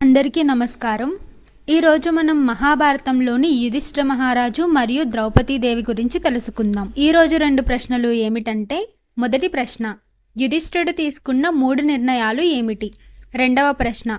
అందరికీ నమస్కారం. ఈరోజు మనం మహాభారతంలోని యుధిష్ఠిర మహారాజు మరియు ద్రౌపదీదేవి గురించి తెలుసుకుందాం. ఈరోజు 2 ప్రశ్నలు ఏమిటంటే, మొదటి ప్రశ్న, యుధిష్ఠిరుడు తీసుకున్న 3 నిర్ణయాలు ఏమిటి? రెండవ ప్రశ్న,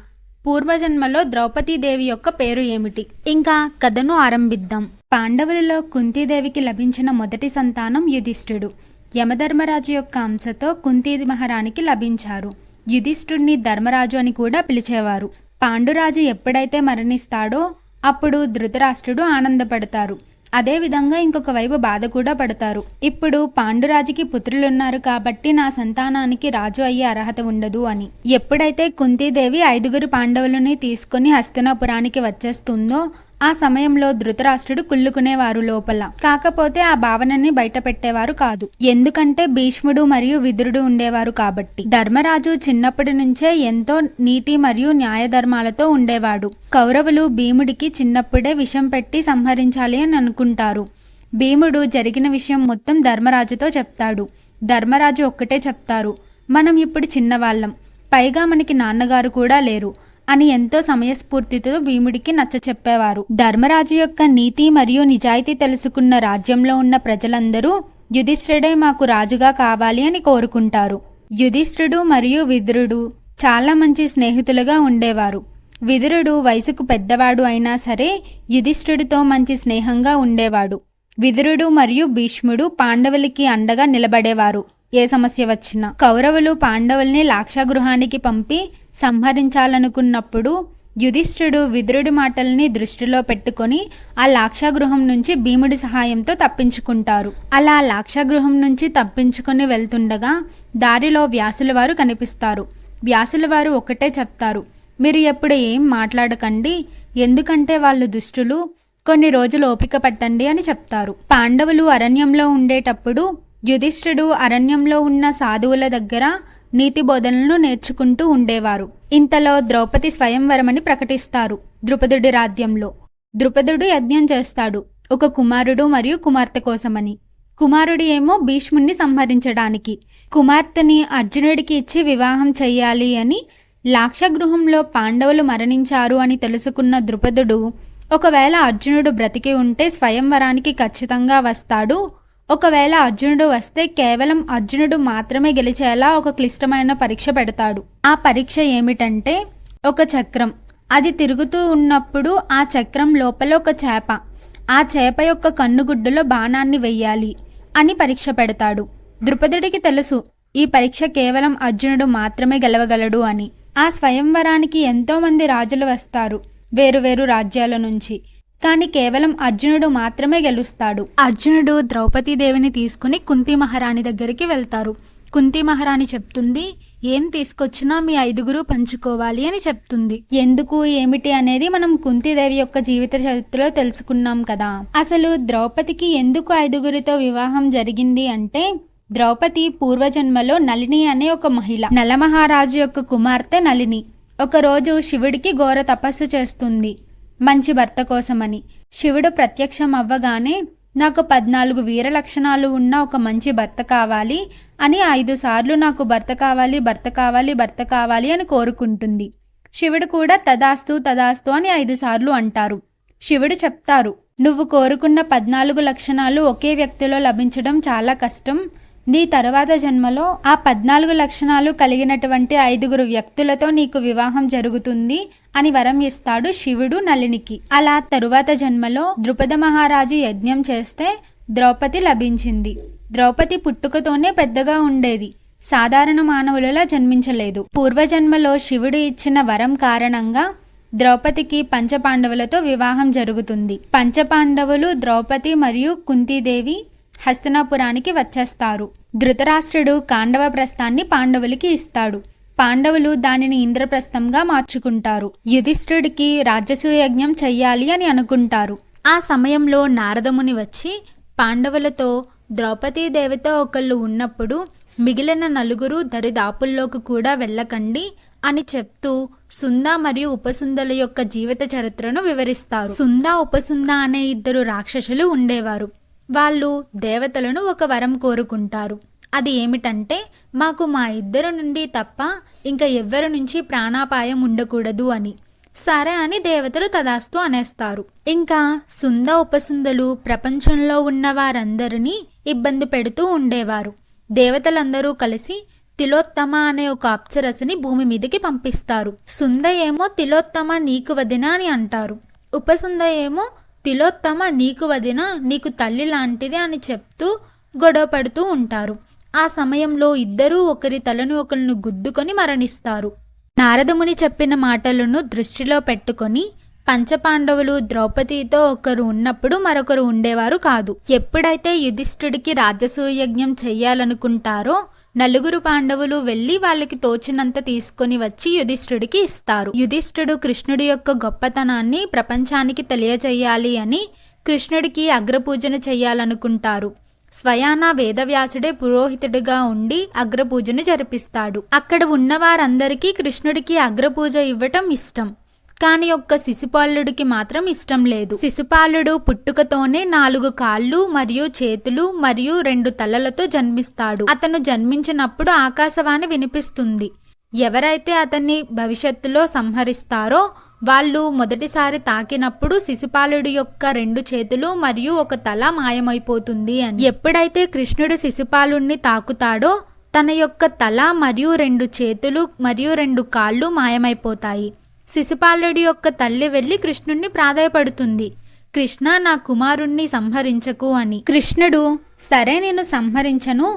పూర్వజన్మలో ద్రౌపదీదేవి యొక్క పేరు ఏమిటి? ఇంకా కథను ఆరంభిద్దాం. పాండవులలో కుంతీదేవికి లభించిన మొదటి సంతానం యుధిష్ఠిరుడు. యమధర్మరాజు యొక్క అంశతో కుంతీ మహారాణికి లభించారు. యుధిష్ఠిరుడిని ధర్మరాజు అని కూడా పిలిచేవారు. పాండురాజు ఎప్పుడైతే మరణిస్తాడో అప్పుడు ధృతరాష్ట్రుడు ఆనందపడతారు. అదేవిధంగా ఇంకొక వైపు బాధ కూడా పడతారు. ఇప్పుడు పాండురాజుకి పుత్రులున్నారు కాబట్టి నా సంతానానికి రాజు అయ్యే అర్హత ఉండదు అని. ఎప్పుడైతే కుంతీదేవి 5 పాండవులని తీసుకుని హస్తినాపురానికి వచ్చేస్తుందో ఆ సమయంలో ధృతరాష్ట్రుడు కుళ్ళుకునేవారు లోపల. కాకపోతే ఆ భావనని బయట పెట్టేవారు కాదు. ఎందుకంటే భీష్ముడు మరియు విదురుడు ఉండేవారు కాబట్టి. ధర్మరాజు చిన్నప్పటి నుంచే ఎంతో నీతి మరియు న్యాయధర్మాలతో ఉండేవాడు. కౌరవులు భీముడికి చిన్నప్పుడే విషం పెట్టి సంహరించాలి అని అనుకుంటారు. భీముడు జరిగిన విషయం మొత్తం ధర్మరాజుతో చెప్తాడు. ధర్మరాజు ఒక్కటే చెప్తారు, మనం ఇప్పుడు చిన్నవాళ్ళం, పైగా మనకి నాన్నగారు కూడా లేరు అని ఎంతో సమయస్ఫూర్తితో భీముడికి నచ్చ చెప్పేవారు. ధర్మరాజు యొక్క నీతి మరియు నిజాయితీ తెలుసుకున్న రాజ్యంలో ఉన్న ప్రజలందరూ యుధిష్ఠిరుడే మాకు రాజుగా కావాలి అని కోరుకుంటారు. యుధిష్ఠిరుడు మరియు విదురుడు చాలా మంచి స్నేహితులుగా ఉండేవారు. విదురుడు వయసుకు పెద్దవాడు అయినా సరే యుధిష్ఠిరుడితో మంచి స్నేహంగా ఉండేవాడు. విదురుడు మరియు భీష్ముడు పాండవులకి అండగా నిలబడేవారు ఏ సమస్య వచ్చినా. కౌరవులు పాండవుల్ని లాక్షాగృహానికి పంపి సంహరించాలనుకున్నప్పుడు యుధిష్ఠిరుడు విదురుడి మాటల్ని దృష్టిలో పెట్టుకొని ఆ లాక్షాగృహం నుంచి భీముడి సహాయంతో తప్పించుకుంటారు. అలా లాక్షాగృహం నుంచి తప్పించుకొని వెళ్తుండగా దారిలో వ్యాసుల వారు కనిపిస్తారు. వ్యాసుల వారు ఒకటే చెప్తారు, మీరు ఎప్పుడు ఏం మాట్లాడకండి, ఎందుకంటే వాళ్ళు దుష్టులు, కొన్ని రోజులు ఓపిక పట్టండి అని చెప్తారు. పాండవులు అరణ్యంలో ఉండేటప్పుడు యుధిష్ఠిరుడు అరణ్యంలో ఉన్న సాధువుల దగ్గర నీతి బోధనలను నేర్చుకుంటూ ఉండేవారు. ఇంతలో ద్రౌపది స్వయంవరమని ప్రకటిస్తారు ద్రుపదుడి రాజ్యంలో. ద్రుపదుడు యజ్ఞం చేస్తాడు ఒక కుమారుడు మరియు కుమార్తె కోసమని. కుమారుడు ఏమో భీష్ముణ్ణి సంహరించడానికి, కుమార్తెని అర్జునుడికి ఇచ్చి వివాహం చెయ్యాలి అని. లాక్షగృహంలో పాండవులు మరణించారు అని తెలుసుకున్న ద్రుపదుడు ఒకవేళ అర్జునుడు బ్రతికి ఉంటే స్వయంవరానికి ఖచ్చితంగా వస్తాడు, ఒకవేళ అర్జునుడు వస్తే కేవలం అర్జునుడు మాత్రమే గెలిచేలా ఒక క్లిష్టమైన పరీక్ష పెడతాడు. ఆ పరీక్ష ఏమిటంటే ఒక చక్రం. అది తిరుగుతూ ఉన్నప్పుడు ఆ చక్రం లోపల ఒక చేప, ఆ చేప యొక్క కన్నుగుడ్డులో బాణాన్ని వెయ్యాలి అని పరీక్ష పెడతాడు. ద్రుపదుడికి తెలుసు ఈ పరీక్ష కేవలం అర్జునుడు మాత్రమే గెలవగలడు అని. ఆ స్వయంవరానికి ఎంతోమంది రాజులు వస్తారు వేరువేరు రాజ్యాల నుంచి, కానీ కేవలం అర్జునుడు మాత్రమే గెలుస్తాడు. అర్జునుడు ద్రౌపదీదేవిని తీసుకుని కుంతీ మహారాణి దగ్గరికి వెళ్తారు. కుంతీ మహారాణి చెప్తుంది, ఏం తీసుకొచ్చినా మీ 5 పంచుకోవాలి అని చెప్తుంది. ఎందుకు ఏమిటి అనేది మనం కుంతీదేవి యొక్క జీవిత చరిత్రలో తెలుసుకున్నాం కదా. అసలు ద్రౌపదికి ఎందుకు 5 వివాహం జరిగింది అంటే, ద్రౌపది పూర్వజన్మలో నళిని అనే ఒక మహిళ, నలమహారాజు యొక్క కుమార్తె నళిని. ఒకరోజు శివుడికి ఘోర తపస్సు చేస్తుంది మంచి భర్త కోసమని. శివుడు ప్రత్యక్షం అవ్వగానే నాకు 14 వీర లక్షణాలు ఉన్న ఒక మంచి భర్త కావాలి అని 5 సార్లు నాకు భర్త కావాలి, భర్త కావాలి, భర్త కావాలి అని కోరుకుంటుంది. శివుడు కూడా తదాస్తు తదాస్తు అని 5 సార్లు అంటారు. శివుడు చెప్తారు, నువ్వు కోరుకున్న 14 లక్షణాలు ఒకే వ్యక్తిలో లభించడం చాలా కష్టం, నీ తరువాత జన్మలో ఆ 14 లక్షణాలు కలిగినటువంటి 5 వ్యక్తులతో నీకు వివాహం జరుగుతుంది అని వరం ఇస్తాడు శివుడు నళినికి. అలా తరువాత జన్మలో ద్రుపద మహారాజు యజ్ఞం చేస్తే ద్రౌపది లభించింది. ద్రౌపది పుట్టుకతోనే పెద్దగా ఉండేది, సాధారణ మానవులలా జన్మించలేదు. పూర్వజన్మలో శివుడు ఇచ్చిన వరం కారణంగా ద్రౌపదికి పంచపాండవులతో వివాహం జరుగుతుంది. పంచపాండవులు ద్రౌపది మరియు కుంతీదేవి హస్తినాపురానికి వచ్చేస్తారు. ధృతరాష్ట్రుడు కాండవ ప్రస్థాన్ని పాండవులకి ఇస్తాడు. పాండవులు దానిని ఇంద్రప్రస్థంగా మార్చుకుంటారు. యుధిష్ఠిరుడికి రాజసూయజ్ఞం చెయ్యాలి అని అనుకుంటారు. ఆ సమయంలో నారదముని వచ్చి పాండవులతో ద్రౌపదీదేవితో ఒకళ్ళు ఉన్నప్పుడు మిగిలిన 4 దరిదాపుల్లోకి కూడా వెళ్ళకండి అని చెప్తూ సుంద మరియు ఉపసుందల యొక్క జీవిత చరిత్రను వివరిస్తారు. సుంద ఉపసుంద అనే 2 రాక్షసులు ఉండేవారు. వాళ్ళు దేవతలను ఒక వరం కోరుకుంటారు. అది ఏమిటంటే, మాకు మా 2 నుండి తప్ప ఇంకా ఎవ్వరి నుంచి ప్రాణాపాయం ఉండకూడదు అని. సరే అని దేవతలు తదాస్తు అనేస్తారు. ఇంకా సుంద ఉపసుందలు ప్రపంచంలో ఉన్న వారందరినీ ఇబ్బంది పెడుతూ ఉండేవారు. దేవతలందరూ కలిసి తిలోత్తమ అనే ఒక అప్సరసని భూమి మీదకి పంపిస్తారు. సుంద ఏమో తిలోత్తమ నీకు వదిన అని అంటారు. ఉపసుంద ఏమో తిలోత్తమ నీకు వదిన, నీకు తల్లి లాంటిది అని చెప్తూ గొడవ పడుతూ ఉంటారు. ఆ సమయంలో ఇద్దరూ ఒకరి తలను ఒకరిని గుద్దుకొని మరణిస్తారు. నారదముని చెప్పిన మాటలను దృష్టిలో పెట్టుకొని పంచపాండవులు ద్రౌపదితో ఒకరు ఉన్నప్పుడు మరొకరు ఉండేవారు కాదు. ఎప్పుడైతే యుధిష్ఠుడికి రాజసూయజ్ఞం చెయ్యాలనుకుంటారో నలుగురు పాండవులు వెళ్లి వాళ్ళకి తోచినంత తీసుకొని వచ్చి యుధిష్ఠుడికి ఇస్తారు. యుధిష్ఠుడు కృష్ణుడి యొక్క గొప్పతనాన్ని ప్రపంచానికి తెలియజేయాలి అని కృష్ణుడికి అగ్రపూజన చెయ్యాలనుకుంటారు. స్వయాన వేదవ్యాసుడే పురోహితుడిగా ఉండి అగ్రపూజను జరిపిస్తాడు. అక్కడ ఉన్న వారందరికీ కృష్ణుడికి అగ్రపూజ ఇవ్వటం ఇష్టం. కాని ఒక్క శిశుపాలుడికి మాత్రం ఇష్టం లేదు. శిశుపాలుడు పుట్టుకతోనే 4 కాళ్ళు మరియు చేతులు మరియు 2 తలలతో జన్మిస్తాడు. అతను జన్మించినప్పుడు ఆకాశవాణి వినిపిస్తుంది. ఎవరైతే అతన్ని భవిష్యత్తులో సంహరిస్తారో వాళ్ళు మొదటిసారి తాకినప్పుడు శిశుపాలుడి యొక్క 2 చేతులు మరియు 1 తల మాయమైపోతుంది అని. ఎప్పుడైతే కృష్ణుడు శిశుపాలుడిని తాకుతాడో తన యొక్క తల మరియు 2 చేతులు మరియు 2 కాళ్ళు మాయమైపోతాయి. శిశుపాలుడి యొక్క తల్లి వెళ్లి కృష్ణుణ్ణి ప్రాధేయపడుతుంది, కృష్ణ నా కుమారుణ్ణి సంహరించకు అని. కృష్ణుడు సరే నేను సంహరించను,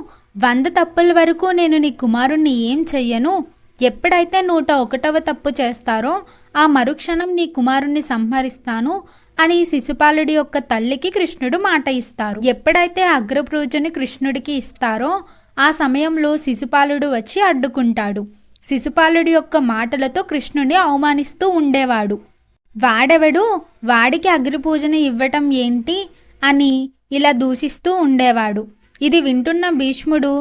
100 తప్పుల వరకు నేను నీ కుమారుణ్ణి ఏం చెయ్యను, ఎప్పుడైతే 101వ తప్పు చేస్తారో ఆ మరుక్షణం నీ కుమారుణ్ణి సంహరిస్తాను అని శిశుపాలుడి యొక్క తల్లికి కృష్ణుడు మాట ఇస్తారు. ఎప్పుడైతే అగ్రపూజని కృష్ణుడికి ఇస్తారో ఆ సమయంలో శిశుపాలుడు వచ్చి అడ్డుకుంటాడు. శిశుపాలుడి యొక్క మాటలతో కృష్ణుని అవమానిస్తూ ఉండేవాడు. వాడెవడు, వాడికి అగ్రపూజని ఇవ్వటం ఏంటి అని ఇలా దూషిస్తూ ఉండేవాడు. ఇది వింటున్న భీష్ముడు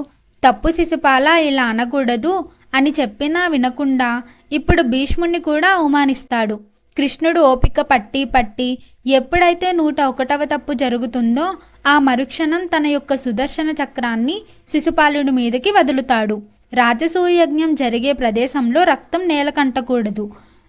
తప్పు శిశుపాల, ఇలా అనకూడదు అని చెప్పినా వినకుండా ఇప్పుడు భీష్ముడిని కూడా అవమానిస్తాడు. కృష్ణుడు ఓపిక పట్టి ఎప్పుడైతే 101వ తప్పు జరుగుతుందో ఆ మరుక్షణం తన యొక్క సుదర్శన చక్రాన్ని శిశుపాలుడి మీదకి వదులుతాడు. రాజసూయ యజ్ఞం జరిగే ప్రదేశంలో రక్తం నేలకంటకూడదు.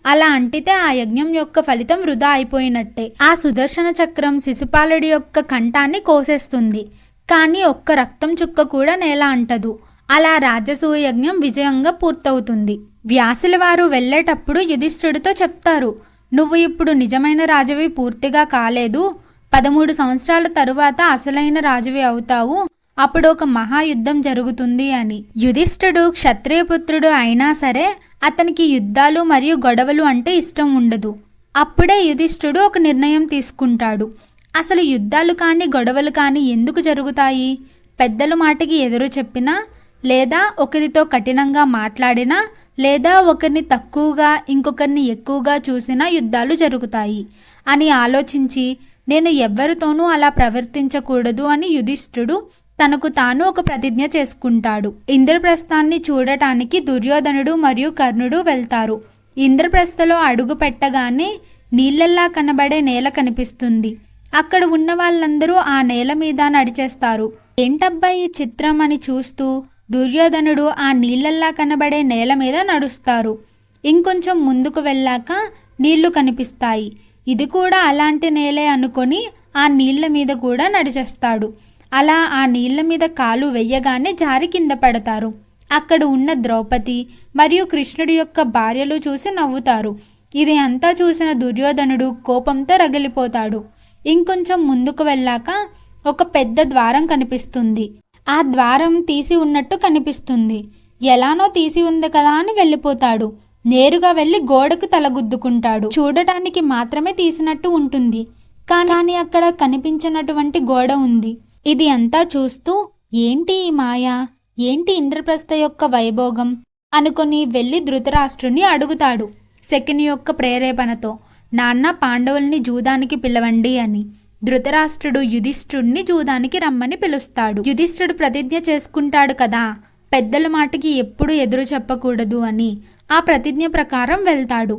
అలా అంటితే ఆ యజ్ఞం యొక్క ఫలితం వృధా అయిపోయినట్టే. ఆ సుదర్శన చక్రం శిశుపాలుడి యొక్క కంఠాన్ని కోసేస్తుంది. కానీ ఒక్క రక్తం చుక్క కూడా నేల అంటదు. అలా రాజసూయ యజ్ఞం విజయంగా పూర్తవుతుంది. వ్యాసుల వారు వెళ్ళేటప్పుడు యుధిష్ఠుడితో చెప్తారు, నువ్వు ఇప్పుడు నిజమైన రాజువి పూర్తిగా కాలేదు, 13 సంవత్సరాల తరువాత అసలైన రాజువి అవుతావు, అప్పుడు ఒక మహాయుద్ధం జరుగుతుంది అని. యుధిష్ఠుడు క్షత్రియపుత్రుడు అయినా సరే అతనికి యుద్ధాలు మరియు గొడవలు అంటే ఇష్టం ఉండదు. అప్పుడే యుధిష్ఠుడు ఒక నిర్ణయం తీసుకుంటాడు. అసలు యుద్ధాలు కానీ గొడవలు కానీ ఎందుకు జరుగుతాయి? పెద్దల మాటకి ఎదురు చెప్పినా, లేదా ఒకరితో కఠినంగా మాట్లాడినా, లేదా ఒకరిని తక్కువగా ఇంకొకరిని ఎక్కువగా చూసినా యుద్ధాలు జరుగుతాయి అని ఆలోచించి నేను ఎవ్వరితోనూ అలా ప్రవర్తించకూడదు అని యుధిష్ఠుడు తనకు తాను ఒక ప్రతిజ్ఞ చేసుకుంటాడు. ఇంద్రప్రస్థాన్ని చూడటానికి దుర్యోధనుడు మరియు కర్ణుడు వెళ్తారు. ఇంద్రప్రస్థలో అడుగు పెట్టగానే నీళ్ళల్లా కనబడే నేల కనిపిస్తుంది. అక్కడ ఉన్న వాళ్ళందరూ ఆ నేల మీద నడిచేస్తారు. ఏంటబ్బా ఈ చిత్రం అని చూస్తూ దుర్యోధనుడు ఆ నీళ్ళల్లా కనబడే నేల మీద నడుస్తారు. ఇంకొంచెం ముందుకు వెళ్ళాక నీళ్లు కనిపిస్తాయి. ఇది కూడా అలాంటి నేలే అనుకొని ఆ నీళ్ల మీద కూడా నడిచేస్తాడు. అలా ఆ నీళ్ల మీద కాలు వెయ్యగానే జారి కింద పడతారు. అక్కడ ఉన్న ద్రౌపది మరియు కృష్ణుడి యొక్క భార్యలు చూసి నవ్వుతారు. ఇది అంతా చూసిన దుర్యోధనుడు కోపంతో రగిలిపోతాడు. ఇంకొంచెం ముందుకు వెళ్ళాక ఒక పెద్ద ద్వారం కనిపిస్తుంది. ఆ ద్వారం తీసి ఉన్నట్టు కనిపిస్తుంది. ఎలానో తీసి ఉంది కదా అని వెళ్ళిపోతాడు. నేరుగా వెళ్ళి గోడకు తలగుద్దుకుంటాడు. చూడటానికి మాత్రమే తీసినట్టు ఉంటుంది, కానీ అక్కడ కనిపించినటువంటి గోడ ఉంది. ఇది అంతా చూస్తూ ఏంటి ఈ మాయ, ఏంటి ఇంద్రప్రస్థ యొక్క వైభోగం అనుకొని వెళ్ళి ధృతరాష్ట్రుని అడుగుతాడు శకుని యొక్క ప్రేరేపణతో, నాన్న పాండవుల్ని జూదానికి పిలవండి అని. ధృతరాష్ట్రుడు యుధిష్ఠుడిని జూదానికి రమ్మని పిలుస్తాడు. యుధిష్ఠుడు ప్రతిజ్ఞ చేసుకుంటాడు కదా, పెద్దల మాటకి ఎప్పుడు ఎదురు చెప్పకూడదు అని. ఆ ప్రతిజ్ఞ ప్రకారం వెళ్తాడు.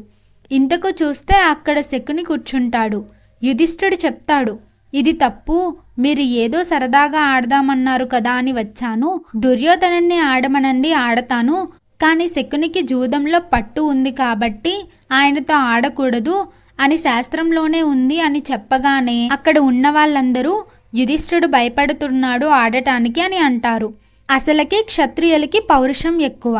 ఇంతకు చూస్తే అక్కడ శకుని కూర్చుంటాడు. యుధిష్ఠుడు చెప్తాడు, ఇది తప్పు, మీరు ఏదో సరదాగా ఆడదామన్నారు కదా అని వచ్చాను. దుర్యోధనుణ్ణి ఆడమనండి, ఆడతాను, కానీ శకునికి జూదంలో పట్టు ఉంది కాబట్టి ఆయనతో ఆడకూడదు అని శాస్త్రంలోనే ఉంది అని చెప్పగానే అక్కడ ఉన్న వాళ్ళందరూ యుధిష్ఠిరుడు భయపడుతున్నాడు ఆడటానికి అని అంటారు. అసలకి క్షత్రియులకి పౌరుషం ఎక్కువ.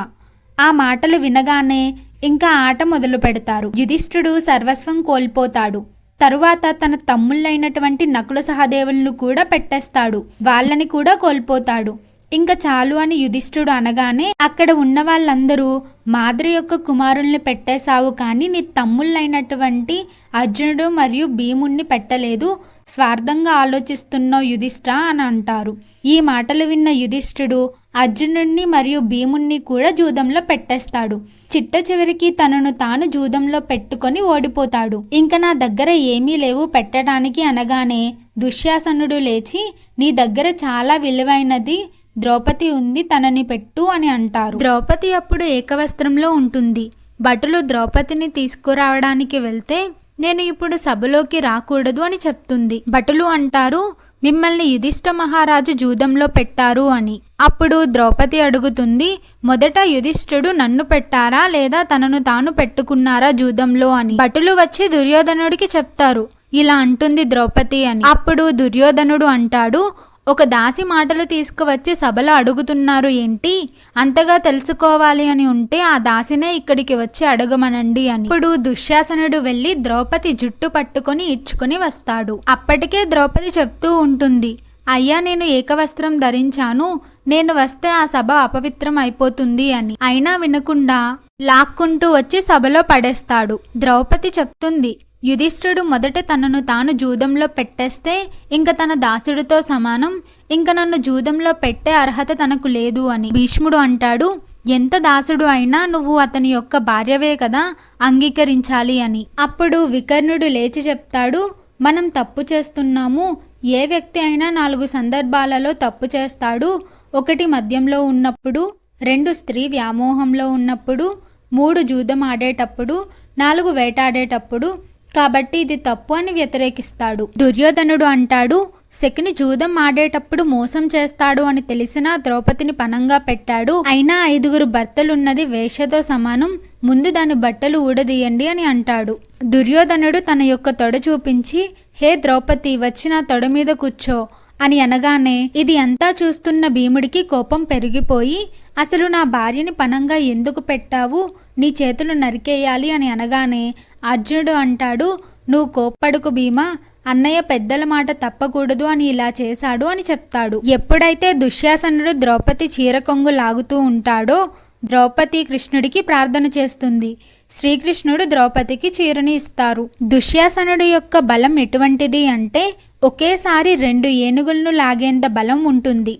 ఆ మాటలు వినగానే ఇంకా ఆట మొదలు పెడతారు. యుధిష్ఠిరుడు సర్వస్వం కోల్పోతాడు. తరువాత తన తమ్ముళ్ళైనటువంటి నకుల సహదేవులను కూడా పెట్టేస్తాడు. వాళ్ళని కూడా కోల్పోతాడు. ఇంకా చాలు అని యుధిష్ఠిరుడు అనగానే అక్కడ ఉన్న వాళ్ళందరూ మాద్రి యొక్క కుమారుల్ని పెట్టేశావు, కానీ నీ తమ్ముళ్ళైనటువంటి అర్జునుడు మరియు భీముణ్ణి పెట్టలేదు, స్వార్థంగా ఆలోచిస్తున్నావు యుధిష్ఠ అని అంటారు. ఈ మాటలు విన్న యుధిష్ఠిరుడు అర్జునుడిని మరియు భీముణ్ణి కూడా జూదంలో పెట్టేస్తాడు. చిట్ట చివరికి తనను తాను జూదంలో పెట్టుకొని ఓడిపోతాడు. ఇంకా నా దగ్గర ఏమీ లేవు పెట్టడానికి అనగానే దుశ్శాసనుడు లేచి, నీ దగ్గర చాలా విలువైనది ద్రౌపది ఉంది, తనని పెట్టు అని అంటారు. ద్రౌపది అప్పుడు ఏకవస్త్రంలో ఉంటుంది. భటులు ద్రౌపదిని తీసుకురావడానికి వెళ్తే నేను ఇప్పుడు సభలోకి రాకూడదు అని చెప్తుంది. భటులు అంటారు, మిమ్మల్ని యుధిష్ఠ మహారాజు జూదంలో పెట్టారు అని. అప్పుడు ద్రౌపది అడుగుతుంది, మొదట యుధిష్ఠిరుడు నన్ను పెట్టారా లేదా తనను తాను పెట్టుకున్నారా జూదంలో అని. భటులు వచ్చి దుర్యోధనుడికి చెప్తారు, ఇలా అంటుంది ద్రౌపది అని. అప్పుడు దుర్యోధనుడు అంటాడు, ఒక దాసి మాటలు తీసుకువచ్చి సభలో అడుగుతున్నారు ఏంటి, అంతగా తెలుసుకోవాలి అని ఉంటే ఆ దాసినే ఇక్కడికి వచ్చి అడగమనండి అని. ఇప్పుడు దుశ్శాసనుడు వెళ్లి ద్రౌపది జుట్టు పట్టుకొని ఇచ్చుకొని వస్తాడు. అప్పటికే ద్రౌపది చెప్తూ ఉంటుంది, అయ్యా నేను ఏకవస్త్రం ధరించాను, నేను వస్తే ఆ సభ అపవిత్రం అయిపోతుంది అని. అయినా వినకుండా లాక్కుంటూ వచ్చి సభలో పడేస్తాడు. ద్రౌపది చెప్తుంది, యుధిష్ఠిరుడు మొదట తనను తాను జూదంలో పెట్టేస్తే ఇంక తన దాసుడితో సమానం, ఇంక నన్ను జూదంలో పెట్టే అర్హత తనకు లేదు అని. భీష్ముడు అంటాడు, ఎంత దాసుడు అయినా నువ్వు అతని యొక్క భార్యవే కదా, అంగీకరించాలి అని. అప్పుడు వికర్ణుడు లేచి చెప్తాడు, మనం తప్పు చేస్తున్నాము. ఏ వ్యక్తి అయినా 4 సందర్భాలలో తప్పు చేస్తాడు. 1 మద్యంలో ఉన్నప్పుడు, 2 స్త్రీ వ్యామోహంలో ఉన్నప్పుడు, 3 జూదం ఆడేటప్పుడు, 4 వేటాడేటప్పుడు. కాబట్టి ఇది తప్పు అని వ్యతిరేకిస్తాడు. దుర్యోధనుడు అంటాడు, శకుని జూదం ఆడేటప్పుడు మోసం చేస్తాడు అని తెలిసినా ద్రౌపదిని పనంగా పెట్టాడు. అయినా 5 భర్తలున్నది వేశ్యతో సమానం, ముందు దాని బట్టలు ఊడదీయండి అని అంటాడు. దుర్యోధనుడు తన యొక్క తొడ చూపించి, హే ద్రౌపది వచ్చి నా తొడ మీద కూర్చో అని అనగానే ఇది అంతా చూస్తున్న భీముడికి కోపం పెరిగిపోయి, అసలు నా భార్యని పనంగా ఎందుకు పెట్టావు, నీ చేతులు నరికేయాలి అని అనగానే అర్జునుడు అంటాడు, నువ్వు కోప్పడుకు భీమా, అన్నయ్య పెద్దల మాట తప్పకూడదు అని ఇలా చేశాడు అని చెప్తాడు. ఎప్పుడైతే దుశ్శాసనుడు ద్రౌపది చీర కొంగు లాగుతూ ఉంటాడో ద్రౌపది కృష్ణుడికి ప్రార్థన చేస్తుంది. శ్రీకృష్ణుడు ద్రౌపదికి చీరని ఇస్తారు. దుశ్శాసనుడు యొక్క బలం ఎటువంటిది అంటే ఒకేసారి 2 ఏనుగులను లాగేంత బలం ఉంటుంది.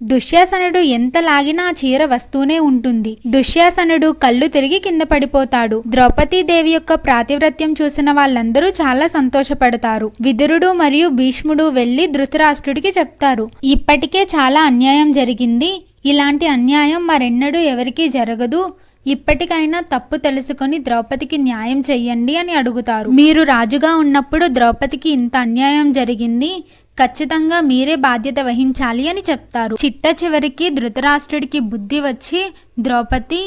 దుశ్శాసనుడు ఎంత లాగినా ఆ చీర వస్తూనే ఉంటుంది. దుశ్శాసనుడు కళ్ళు తిరిగి కింద పడిపోతాడు. ద్రౌపదీదేవి యొక్క ప్రాతివ్రత్యం చూసిన వాళ్ళందరూ చాలా సంతోషపడతారు. విదురుడు మరియు భీష్ముడు వెళ్లి ధృతరాష్ట్రుడికి చెప్తారు, ఇప్పటికే చాలా అన్యాయం జరిగింది, ఇలాంటి అన్యాయం మరెన్నడూ ఎవరికీ జరగదు, ఇప్పటికైనా తప్పు తెలుసుకొని ద్రౌపదికి న్యాయం చెయ్యండి అని అడుగుతారు. మీరు రాజుగా ఉన్నప్పుడు ద్రౌపదికి ఇంత అన్యాయం జరిగింది, ఖచ్చితంగా మీరే బాధ్యత వహించాలి అని చెప్తారు. చిట్ట చివరికి ధృతరాష్ట్రుడికి బుద్ధి వచ్చి, ద్రౌపది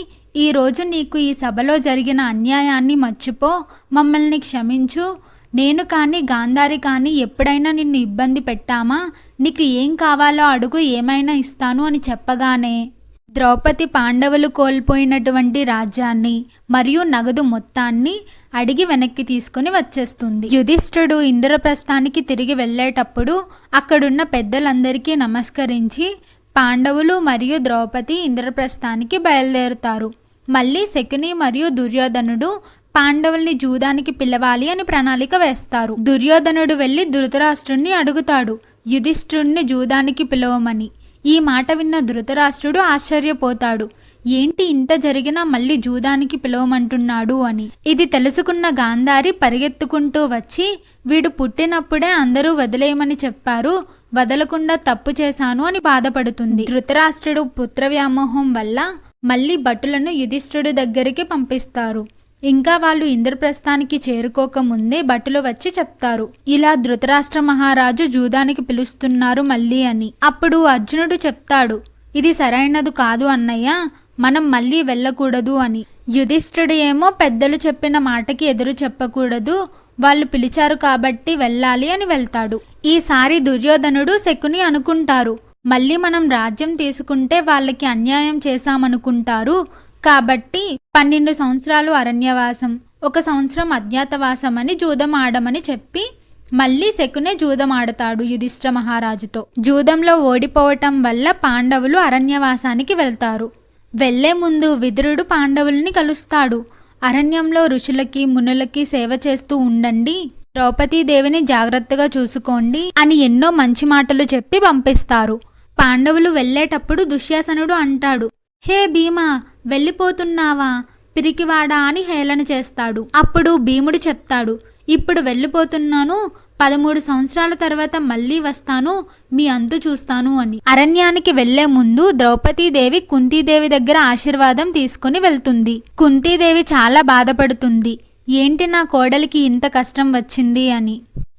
ఈ రోజు నీకు ఈ సభలో జరిగిన అన్యాయాన్ని మర్చిపో, మమ్మల్ని క్షమించు, నేను కానీ గాంధారి కానీ ఎప్పుడైనా నిన్ను ఇబ్బంది పెట్టామా, నీకు ఏం కావాలో అడుగు, ఏమైనా ఇస్తాను అని చెప్పగానే ద్రౌపది పాండవులు కోల్పోయినటువంటి రాజ్యాన్ని మరియు నగదు మొత్తాన్ని అడిగి వెనక్కి తీసుకుని వచ్చేస్తుంది. యుధిష్ఠిరుడు ఇంద్రప్రస్థానికి తిరిగి వెళ్ళేటప్పుడు అక్కడున్న పెద్దలందరికీ నమస్కరించి పాండవులు మరియు ద్రౌపది ఇంద్రప్రస్థానికి బయలుదేరుతారు. మళ్ళీ శకుని మరియు దుర్యోధనుడు పాండవుల్ని జూదానికి పిలవాలి అని ప్రణాళిక వేస్తారు. దుర్యోధనుడు వెళ్ళి ధృతరాష్ట్రుణ్ణి అడుగుతాడు, యుధిష్ఠిరుణ్ణి జూదానికి పిలవమని. ఈ మాట విన్న ధృతరాష్ట్రుడు ఆశ్చర్యపోతాడు, ఏంటి ఇంత జరిగినా మళ్ళీ జూదానికి పిలవమంటున్నాడు అని. ఇది తెలుసుకున్న గాంధారి పరిగెత్తుకుంటూ వచ్చి, వీడు పుట్టినప్పుడే అందరూ వదిలేయమని చెప్పారు, వదలకుండా తప్పు చేశాను అని బాధపడుతుంది. ధృతరాష్ట్రుడు పుత్ర వ్యామోహం వల్ల మళ్ళీ భటులను యుధిష్ఠిరుడి దగ్గరికి పంపిస్తారు. ఇంకా వాళ్ళు ఇంద్రప్రస్థానికి చేరుకోకముందే భటులు వచ్చి చెప్తారు, ఇలా ధృతరాష్ట్ర మహారాజు జూదానికి పిలుస్తున్నారు మళ్ళీ అని. అప్పుడు అర్జునుడు చెప్తాడు, ఇది సరైనది కాదు అన్నయ్య, మనం మళ్ళీ వెళ్ళకూడదు అని. యుధిష్ఠిరుడు ఏమో పెద్దలు చెప్పిన మాటకి ఎదురు చెప్పకూడదు, వాళ్ళు పిలిచారు కాబట్టి వెళ్ళాలి అని వెళ్తాడు. ఈసారి దుర్యోధనుడు శకుని అనుకుంటారు, మళ్ళీ మనం రాజ్యం తీసుకుంటే వాళ్ళకి అన్యాయం చేశామనుకుంటారు, కాబట్టి 12 సంవత్సరాలు అరణ్యవాసం, 1 సంవత్సరం అజ్ఞాతవాసం అని జూదం ఆడమని చెప్పి మళ్ళీ శకునే జూదం ఆడతాడు యుధిష్ఠిర మహారాజుతో. జూదంలో ఓడిపోవటం వల్ల పాండవులు అరణ్యవాసానికి వెళ్తారు. వెళ్లే ముందు విదురుడు పాండవుల్ని కలుస్తాడు. అరణ్యంలో ఋషులకి మునులకి సేవ చేస్తూ ఉండండి, ద్రౌపదీదేవిని జాగ్రత్తగా చూసుకోండి అని ఎన్నో మంచి మాటలు చెప్పి పంపిస్తారు. పాండవులు వెళ్లేటప్పుడు దుశ్శాసనుడు అంటాడు, హే భీమా, వెళ్ళిపోతున్నావా పిరికివాడా అని హేళన చేస్తాడు. అప్పుడు భీముడు చెప్తాడు, ఇప్పుడు వెళ్ళిపోతున్నాను, 13 సంవత్సరాల తర్వాత మళ్ళీ వస్తాను, మీ అంతు చూస్తాను అని. అరణ్యానికి వెళ్లే ముందు ద్రౌపదీదేవి కుంతీదేవి దగ్గర ఆశీర్వాదం తీసుకుని వెళ్తుంది. కుంతీదేవి చాలా బాధపడుతుంది, ఏంటి నా కోడలికి ఇంత కష్టం వచ్చింది అని.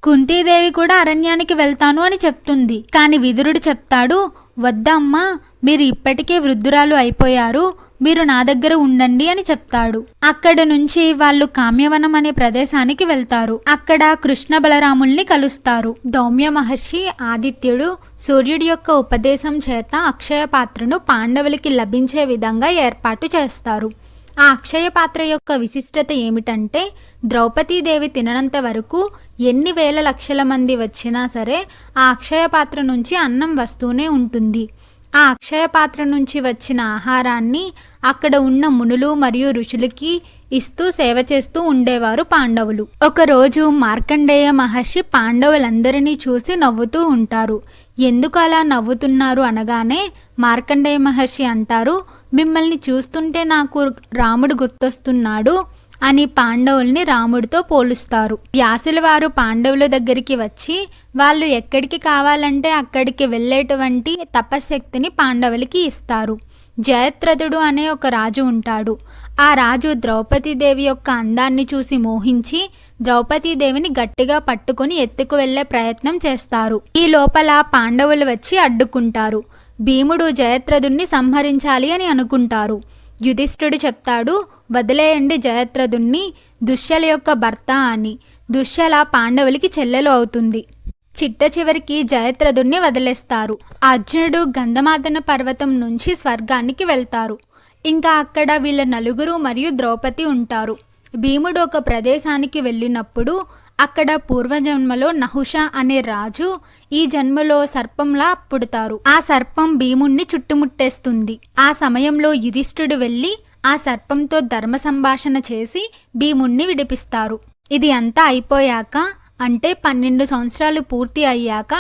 కుంతీదేవి కూడా అరణ్యానికి వెళ్తాను అని చెప్తుంది. కాని విదురుడు చెప్తాడు, వద్దమ్మా, మీరు ఇప్పటికే వృద్ధురాలు అయిపోయారు, మీరు నా దగ్గర ఉండండి అని చెప్తాడు. అక్కడ నుంచి వాళ్ళు కామ్యవనం అనే ప్రదేశానికి వెళ్తారు. అక్కడ కృష్ణ బలరాముల్ని కలుస్తారు. దౌమ్య మహర్షి ఆదిత్యుడు సూర్యుడి యొక్క ఉపదేశం చేత అక్షయ పాత్రను పాండవులకి లభించే విధంగా ఏర్పాటు చేస్తారు. ఆ అక్షయ పాత్ర యొక్క విశిష్టత ఏమిటంటే, ద్రౌపదీదేవి తిననంత వరకు ఎన్ని వేల లక్షల మంది వచ్చినా సరే ఆ అక్షయ పాత్ర నుంచి అన్నం వస్తూనే ఉంటుంది. ఆ అక్షయ పాత్ర నుంచి వచ్చిన ఆహారాన్ని అక్కడ ఉన్న మునులు మరియు ఋషులకి ఇస్తూ సేవ చేస్తూ ఉండేవారు పాండవులు. ఒకరోజు మార్కండేయ మహర్షి పాండవులందరినీ చూసి నవ్వుతూ ఉంటారు. ఎందుకు అలా నవ్వుతున్నారు అనగానే మార్కండేయ మహర్షి అంటారు, మిమ్మల్ని చూస్తుంటే నాకు రాముడు గుర్తొస్తున్నాడు అని పాండవుల్ని రాముడితో పోలుస్తారు. వ్యాసుల వారు పాండవుల దగ్గరికి వచ్చి వాళ్ళు ఎక్కడికి కావాలంటే అక్కడికి వెళ్ళేటువంటి తపశక్తిని పాండవులకి ఇస్తారు. జయత్రథుడు అనే ఒక రాజు ఉంటాడు. ఆ రాజు ద్రౌపదీదేవి యొక్క అందాన్ని చూసి మోహించి ద్రౌపదీదేవిని గట్టిగా పట్టుకుని ఎత్తుకు వెళ్లే ప్రయత్నం చేస్తారు. ఈ లోపల పాండవులు వచ్చి అడ్డుకుంటారు. భీముడు జయత్రథుణ్ణి సంహరించాలి అని అనుకుంటారు. యుధిష్ఠిరుడు చెప్తాడు, వదిలేయండి జయత్రథుణ్ణి, దుశ్శల యొక్క భర్త అని. దుశ్శల పాండవులకి చెల్లెలు అవుతుంది. చిట్ట చివరికి జయత్రథుణ్ణి వదిలేస్తారు. అర్జునుడు గంధమాదన పర్వతం నుంచి స్వర్గానికి వెళ్తారు. ఇంకా అక్కడ వీళ్ళ నలుగురు మరియు ద్రౌపది ఉంటారు. భీముడు ఒక ప్రదేశానికి వెళ్ళినప్పుడు అక్కడ పూర్వజన్మలో నహుష అనే రాజు ఈ జన్మలో సర్పంలా పుడతారు. ఆ సర్పం భీముణ్ణి చుట్టుముట్టేస్తుంది. ఆ సమయంలో యుధిష్ఠిరుడు వెళ్ళి ఆ సర్పంతో ధర్మ సంభాషణ చేసి భీముణ్ణి విడిపిస్తారు. ఇది అంతా అయిపోయాక, అంటే 12 సంవత్సరాలు పూర్తి అయ్యాక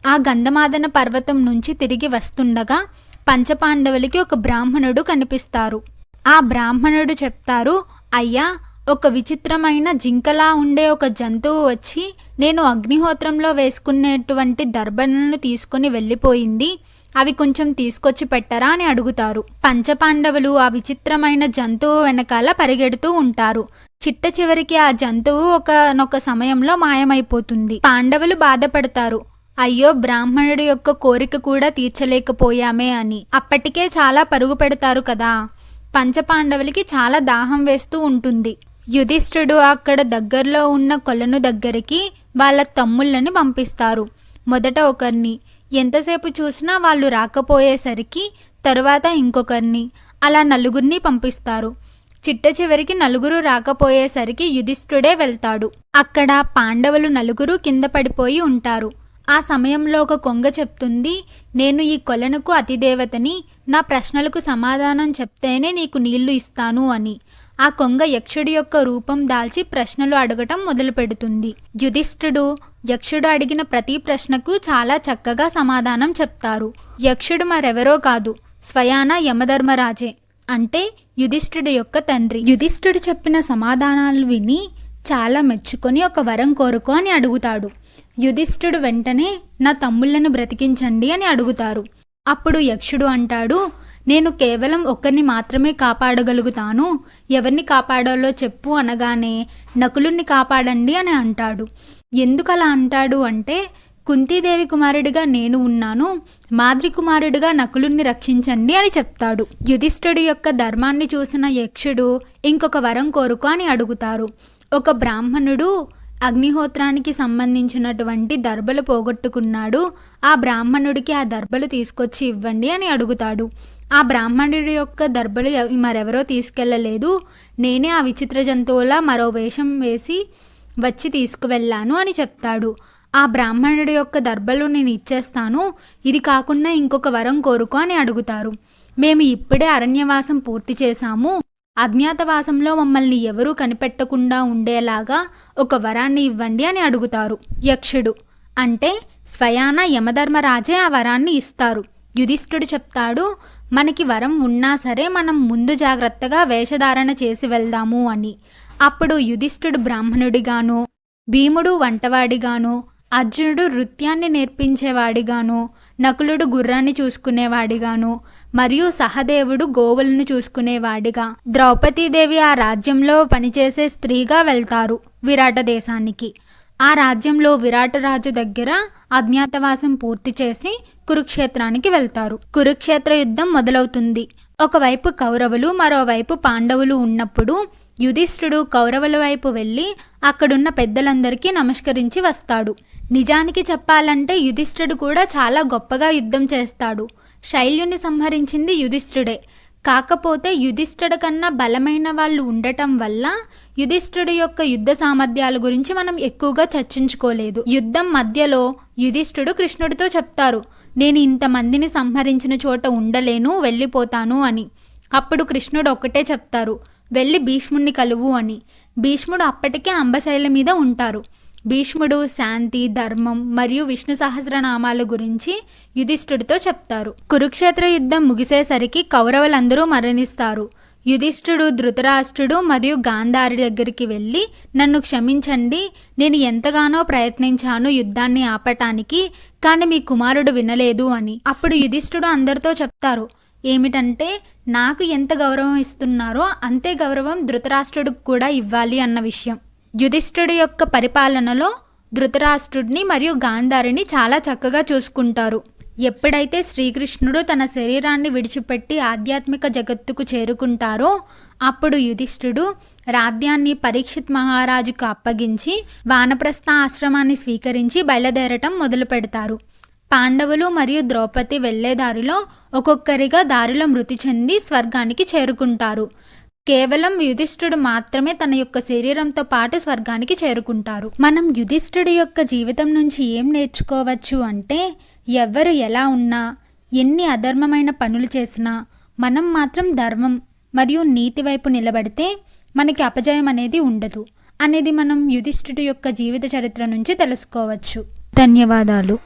ఆ గంధమాదన పర్వతం నుంచి తిరిగి వస్తుండగా పంచపాండవులకి ఒక బ్రాహ్మణుడు కనిపిస్తారు. ఆ బ్రాహ్మణుడు చెప్తారు, అయ్యా, ఒక విచిత్రమైన జింకలా ఉండే ఒక జంతువు వచ్చి నేను అగ్నిహోత్రంలో వేసుకునేటువంటి దర్భలను తీసుకుని వెళ్ళిపోయింది, అవి కొంచెం తీసుకొచ్చి పెట్టరా అని అడుగుతారు. పంచపాండవులు ఆ విచిత్రమైన జంతువు వెనకాల పరిగెడుతూ ఉంటారు. చిట్ట చివరికి ఆ జంతువు ఒకనొక సమయంలో మాయమైపోతుంది. పాండవులు బాధపడతారు, అయ్యో, బ్రాహ్మణుడి యొక్క కోరిక కూడా తీర్చలేకపోయామే అని. అప్పటికే చాలా పరుగు పెడతారు కదా. పంచపాండవులకి చాలా దాహం వేస్తూ ఉంటుంది. యుధిష్ఠిరుడు అక్కడ దగ్గరలో ఉన్న కొలను దగ్గరికి వాళ్ళ తమ్ముళ్ళని పంపిస్తారు. మొదట ఒకరిని, ఎంతసేపు చూసినా వాళ్ళు రాకపోయేసరికి తరువాత ఇంకొకరిని, అలా నలుగురిని పంపిస్తారు. చిట్ట చివరికి నలుగురు రాకపోయేసరికి యుధిష్ఠిరుడే వెళ్తాడు. అక్కడ పాండవులు నలుగురు కింద పడిపోయి ఉంటారు. ఆ సమయంలో ఒక కొంగ చెప్తుంది, నేను ఈ కొలనుకు అతిదేవతని, నా ప్రశ్నలకు సమాధానం చెప్తేనే నీకు నీళ్లు ఇస్తాను అని. ఆ కొంగ యక్షుడి యొక్క రూపం దాల్చి ప్రశ్నలు అడగటం మొదలు పెడుతుంది. యుధిష్ఠిరుడు యక్షుడు అడిగిన ప్రతి ప్రశ్నకు చాలా చక్కగా సమాధానం చెప్తారు. యక్షుడు మరెవరో కాదు, స్వయాన యమధర్మరాజే, అంటే యుధిష్ఠిరుడు యొక్క తండ్రి. యుధిష్ఠిరుడు చెప్పిన సమాధానాలు విని చాలా మెచ్చుకొని ఒక వరం కోరుకో అని అడుగుతాడు. యుధిష్ఠిరుడు వెంటనే నా తమ్ముళ్లను బ్రతికించండి అని అడుగుతారు. అప్పుడు యక్షుడు అంటాడు, నేను కేవలం ఒకరిని మాత్రమే కాపాడగలుగుతాను, ఎవరిని కాపాడాలో చెప్పు అనగానే నకులుణ్ణి కాపాడండి అని అంటాడు. ఎందుకు అలా అంటాడు అంటే, కుంతీదేవి కుమారుడిగా నేను ఉన్నాను, మాద్రి కుమారుడిగా నకులుణ్ణి రక్షించండి అని చెప్తాడు. యుధిష్ఠుడి యొక్క ధర్మాన్ని చూసిన యక్షుడు ఇంకొక వరం కోరుకో అని అడుగుతారు. ఒక బ్రాహ్మణుడు అగ్నిహోత్రానికి సంబంధించినటువంటి దర్భలు పోగొట్టుకున్నాడు, ఆ బ్రాహ్మణుడికి ఆ దర్భలు తీసుకొచ్చి ఇవ్వండి అని అడుగుతాడు. ఆ బ్రాహ్మణుడి యొక్క దర్భలు మరెవరో తీసుకెళ్ళలేదు, నేనే ఆ విచిత్ర జంతువులా మరో వేషం వేసి వచ్చి తీసుకువెళ్ళాను అని చెప్తాడు. ఆ బ్రాహ్మణుడి యొక్క దర్భలు నేను ఇచ్చేస్తాను, ఇది కాకుండా ఇంకొక వరం కోరుకో అని అడుగుతారు. మేము ఇప్పుడే అరణ్యవాసం పూర్తి చేశాము, అజ్ఞాతవాసంలో మమ్మల్ని ఎవరూ కనిపెట్టకుండా ఉండేలాగా ఒక వరాన్ని ఇవ్వండి అని అడుగుతారు. యక్షుడు అంటే స్వయాన యమధర్మరాజే ఆ వరాన్ని ఇస్తారు. యుధిష్ఠుడు చెప్తాడు, మనకి వరం ఉన్నా సరే మనం ముందు జాగ్రత్తగా వేషధారణ చేసి వెళ్దాము అని. అప్పుడు యుధిష్ఠుడు బ్రాహ్మణుడిగాను, భీముడు వంటవాడిగాను, అర్జునుడు నృత్యాన్ని నేర్పించేవాడిగాను, నకులుడు గుర్రాన్ని చూసుకునేవాడిగాను, మరియు సహదేవుడు గోవులను చూసుకునేవాడిగా, ద్రౌపదీదేవి ఆ రాజ్యంలో పనిచేసే స్త్రీగా వెళ్తారు విరాట దేశానికి. ఆ రాజ్యంలో విరాటరాజు దగ్గర అజ్ఞాతవాసం పూర్తి చేసి కురుక్షేత్రానికి వెళ్తారు. కురుక్షేత్ర యుద్ధం మొదలవుతుంది. ఒకవైపు కౌరవులు, మరోవైపు పాండవులు ఉన్నప్పుడు యుధిష్ఠుడు కౌరవుల వైపు వెళ్ళి అక్కడున్న పెద్దలందరికీ నమస్కరించి వస్తాడు. నిజానికి చెప్పాలంటే యుధిష్ఠుడు కూడా చాలా గొప్పగా యుద్ధం చేస్తాడు. శైల్యుని సంహరించింది యుధిష్ఠుడే. కాకపోతే యుధిష్ఠుడి కన్నా బలమైన వాళ్ళు ఉండటం వల్ల యుధిష్ఠుడి యొక్క యుద్ధ సామర్థ్యాల గురించి మనం ఎక్కువగా చర్చించుకోలేదు. యుద్ధం మధ్యలో యుధిష్ఠుడు కృష్ణుడితో చెప్తారు, నేను ఇంతమందిని సంహరించిన చోట ఉండలేను, వెళ్ళిపోతాను అని. అప్పుడు కృష్ణుడు ఒక్కటే చెప్తారు, వెళ్ళి భీష్ముడిని కలువు అని. భీష్ముడు అప్పటికే అంబశైల మీద ఉంటారు. భీష్ముడు శాంతి, ధర్మం మరియు విష్ణు సహస్రనామాల గురించి యుధిష్ఠుడితో చెప్తారు. కురుక్షేత్ర యుద్ధం ముగిసేసరికి కౌరవులందరూ మరణిస్తారు. యుధిష్ఠుడు ధృతరాష్ట్రుడు మరియు గాంధారి దగ్గరికి వెళ్ళి, నన్ను క్షమించండి, నేను ఎంతగానో ప్రయత్నించాను యుద్ధాన్ని ఆపటానికి, కానీ మీ కుమారుడు వినలేదు అని. అప్పుడు యుధిష్ఠుడు అందరితో చెప్తారు ఏమిటంటే, నాకు ఎంత గౌరవం ఇస్తున్నారో అంతే గౌరవం ధృతరాష్ట్రుడికి కూడా ఇవ్వాలి అన్న విషయం. యుధిష్ఠుడి యొక్క పరిపాలనలో ధృతరాష్ట్రుడిని మరియు గాంధారిని చాలా చక్కగా చూసుకుంటారు. ఎప్పుడైతే శ్రీకృష్ణుడు తన శరీరాన్ని విడిచిపెట్టి ఆధ్యాత్మిక జగత్తుకు చేరుకుంటారో అప్పుడు యుధిష్ఠుడు రాజ్యాన్ని పరీక్షిత్ మహారాజుకు అప్పగించి వానప్రస్థ ఆశ్రమాన్ని స్వీకరించి బయలుదేరటం మొదలు పెడతారు. పాండవులు మరియు ద్రౌపది వెళ్లే దారిలో ఒక్కొక్కరిగా దారిలో మృతి చెంది స్వర్గానికి చేరుకుంటారు. కేవలం యుధిష్ఠుడు మాత్రమే తన యొక్క శరీరంతో పాటు స్వర్గానికి చేరుకుంటారు. మనం యుధిష్ఠుడి యొక్క జీవితం నుంచి ఏం నేర్చుకోవచ్చు అంటే, ఎవరు ఎలా ఉన్నా, ఎన్ని అధర్మమైన పనులు చేసినా మనం మాత్రం ధర్మం మరియు నీతి వైపు నిలబడితే మనకి అపజయం అనేది ఉండదు అనేది మనం యుధిష్ఠుడి యొక్క జీవిత చరిత్ర నుంచి తెలుసుకోవచ్చు. ధన్యవాదాలు.